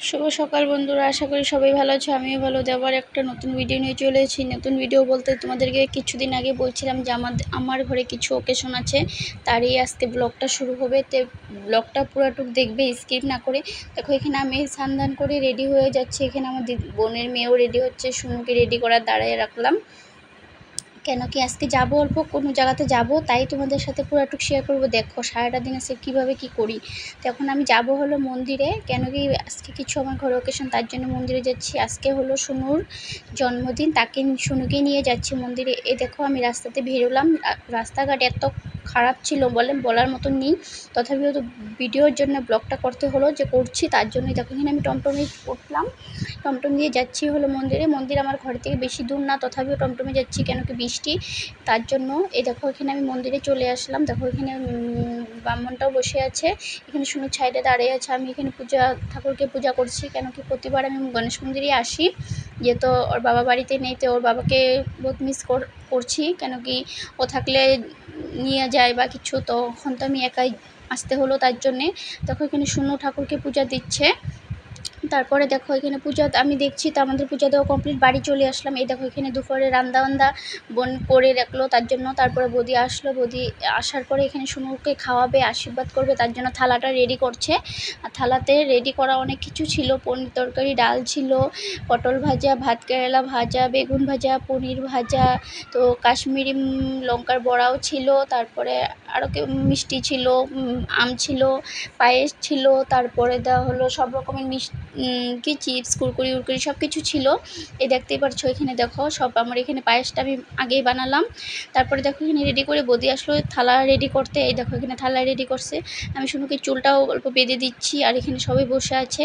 শুভ সকাল বন্ধুরা, আশা করি সবাই ভালো আছো। আমিও ভালো। আবার একটা নতুন ভিডিও নিয়ে চলে এসেছি। নতুন ভিডিও বলতে তোমাদেরকে কিছুদিন আগে বলছিলাম যে আমার ঘরে কিছু ওকেশন আছে, তারই আজকে ব্লগটা শুরু হবে। তো ব্লগটা পুরোটুক দেখবে, স্কিপ না করে। দেখো এখানে আমি স্নান করে রেডি হয়ে যাচ্ছি। এখানে আমার বোনের মেয়েও রেডি হচ্ছে, শুনুকে রেডি করার দাঁড়ায় রাখলাম। কেন কি আজকে যাবো অল্প কোনো জায়গাতে যাব, তাই তোমাদের সাথে পুরোটুক শেয়ার করব। দেখো সারাটা দিন আজকে কীভাবে কী করি। তো এখন আমি যাব হলো মন্দিরে। কেন কি আজকে কিছু আমার ঘরে ওকেশন, তার জন্য মন্দিরে যাচ্ছি। আজকে হলো শুনুর জন্মদিন, তাকে শুনুকে নিয়ে যাচ্ছি মন্দিরে। এ দেখো আমি রাস্তাতে বেরোলাম, রাস্তাঘাট এত খারাপ ছিল বলার মতন নেই। তথাপিও তো ভিডিওর জন্য ব্লগটা করতে হলো, যে করছি তার জন্যই। দেখো এখানে আমি টমটমে উঠলাম, টমটম দিয়ে যাচ্ছি হলো মন্দিরে। মন্দির আমার ঘর থেকে বেশি দূর না, তথাপিও টমটমে যাচ্ছি কেন কি বৃষ্টি, তার জন্য। এই দেখো এখানে আমি মন্দিরে চলে আসলাম। দেখো এখানে ব্রাহ্মণটাও বসে আছে, এখানে শুনে ছাইডে দাঁড়িয়ে আছে। আমি এখানে ঠাকুরকে পূজা করছি। কেন কি প্রতিবার আমি গণেশ মন্দিরে আসি, যেহেতু ওর বাবা বাড়িতে নেই, তো ওর বাবাকে বহুত মিস করছি। কেন কি ও থাকলে নিয়ে যায় বা কিছু, তখন তো আমি একাই আসতে হলো, তার জন্যে। দেখো এখানে শুনো ঠাকুরকে পূজা দিচ্ছে। তারপরে দেখো এখানে পূজা আমি দেখছি, তো আমাদের পূজা দেওয়া কমপ্লিট, বাড়ি চলে আসলাম। এই দেখো এখানে দুপুরে রান্না বোন করে রাখলো, তার জন্য। তারপরে বৌদি আসলো, বৌদি আসার পরে এখানে শুনুকে খাওয়াবে, আশীর্বাদ করবে, তার জন্য থালাটা রেডি করছে। আর থালাতে রেডি করা অনেক কিছু ছিল, পনির তরকারি, ডাল ছিল, পটল ভাজা, ভাত কেরালা ভাজা, বেগুন ভাজা, পনির ভাজা, তো কাশ্মীরি লঙ্কার বড়াও ছিল, তারপরে আরও মিষ্টি ছিল, আম ছিল, পায়েস ছিল, তারপরে দেওয়া হলো সব রকমের কি চিপস, কুরকুরি উরকুরি সব কিছু ছিল। এই দেখতেই পাচ্ছ, এখানে দেখো সব আমার এখানে পায়েসটা আমি আগেই বানালাম। তারপরে দেখো এখানে রেডি করে বৌদি আসলো থালা রেডি করতে। এই দেখো এখানে থালা রেডি করছে, আমি শুনুকে চুলটাও অল্প বেঁধে দিচ্ছি। আর এখানে সবাই বসে আছে।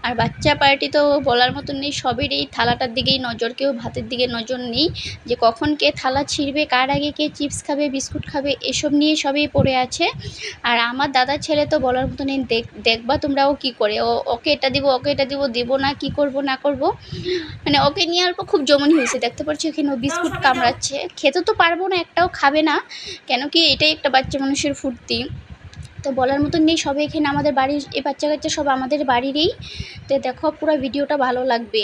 আর বাচ্চা পার্টি তো বলার মতন নেই, সবেরই থালাটার দিকেই নজর, কেউ ভাতের দিকে নজর নেই, যে কখন কে থালা ছিঁড়বে, কার আগে কে চিপস খাবে, বিস্কুট খাবে, এসব নিয়ে সবই পড়ে আছে। আর আমার দাদার ছেলে তো বলার মতো নেই, দেখবা তোমরাও কি করে, ওকে এটা দিব, ওকে এটা দিব না, কি করব না করব, মানে ওকে নিয়ে অল্প খুব জমনি হয়েছে। দেখতে পাচ্ছি এখানে ও বিস্কুট কামড়াচ্ছে, খেতে তো পারবো না, একটাও খাবে না। কেন কি এটাই একটা বাচ্চা মানুষের ফুর্তি, তো বলার মতন নেই। সবাই এখানে আমাদের বাড়ির, এই বাচ্চা কাচ্চা সব আমাদের বাড়িরই। তো দেখো পুরো ভিডিওটা ভালো লাগবে।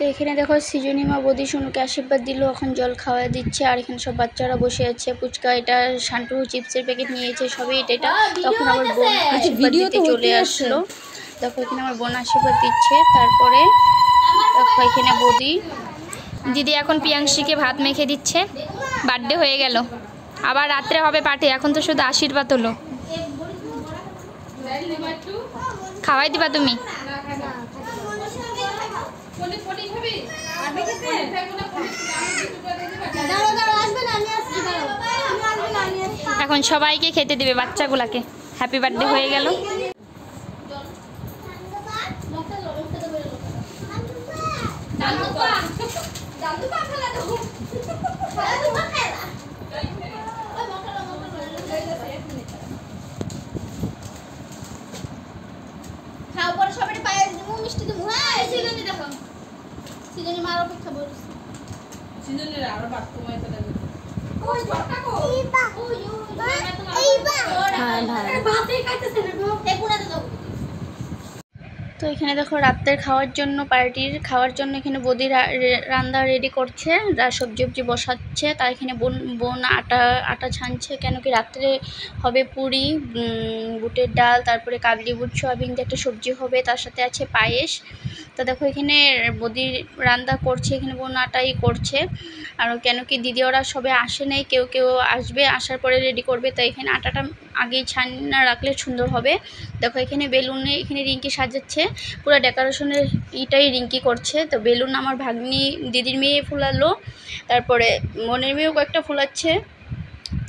তো এখানে দেখো সৃজনীমা বৌদি শুনুকে আশীর্বাদ দিল, এখন জল খাওয়া দিচ্ছে। আর এখানে সব বাচ্চারা বসে আছে, ফুচকা, এটা শান্টু চিপসের প্যাকেট নিয়েছে, সবই এটা। তখন আমার বোন আশীর্বাদ দিতে চলে আসলো। দেখো এখানে আমার বোন আশীর্বাদ দিচ্ছে। তারপরে দেখো এখানে বৌদি দিদি এখন পিয়াংশীকে ভাত মেখে দিচ্ছে। বার্থডে হয়ে গেল, আবার রাত্রে হবে পার্টি, এখন তো শুধু আশীর্বাদ হলো। খাওয়াই দিবা তুমি? এখন সবাইকে খেতে দিবে, বাচ্চাগুলাকে। হ্যাপি বার্থডে হয়ে গেল। খাওয়ার পরে সবাই পায়েস দিব, মিষ্টি দিব। হ্যাঁ সিজনি দেখো, সিজনি মার অপেক্ষা বলছি, সিজনির আর বাদ তোমায় তো লাগে। ওই ঝটকা কো এইবা এইবা হ্যাঁ ভাই ভাতই খাইতেছ না গো, এই কোণাতে দাও। তো এখানে দেখো রাতের খাওয়ার জন্য, পার্টির খাওয়ার জন্য এখানে বৌদি রান্না রেডি করছে, সবজি বসাচ্ছে। তার এখানে বোন আটা ছানছে। কেন কি রাত্রে হবে পুরি, বুটের ডাল, তারপরে কাবলি বুট সোয়াবিন দিয়ে একটা সবজি হবে, তার সাথে আছে পায়েস। তো দেখো এখানে বৌদি রান্না করছে, এখানে বোন আটাই করছে। আর কেন কি দিদি ওরা সবে আসে নাই, কেউ কেউ আসবে, আসার পরে রেডি করবে। তো এখানে আটাটা আগেই ছানা রাখলে সুন্দর হবে। দেখো এখানে বেলুনে এখানে রিঙ্কি সাজাচ্ছে, পুরো ডেকোরেশনের ইটাই রিঙ্কি করছে। তো বেলুন আমার ভাগ্নি দিদির মেয়ে ফুলালো, তারপরে মনের মেয়েও কয়েকটা ফুলাচ্ছে।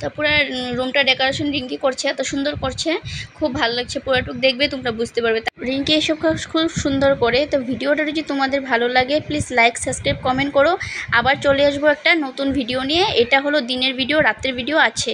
তারপরে রুমটা ডেকোরেশন রিঙ্কি করছে, এত সুন্দর করছে, খুব ভালো লাগছে। পুরোটুক দেখবে তোমরা বুঝতে পারবে রিঙ্কি এসব খুব সুন্দর করে। তো ভিডিওটা যদি তোমাদের ভালো লাগে প্লিজ লাইক, সাবস্ক্রাইব, কমেন্ট করো। আবার চলে আসবো একটা নতুন ভিডিও নিয়ে। এটা হলো দিনের ভিডিও, রাত্রের ভিডিও আছে।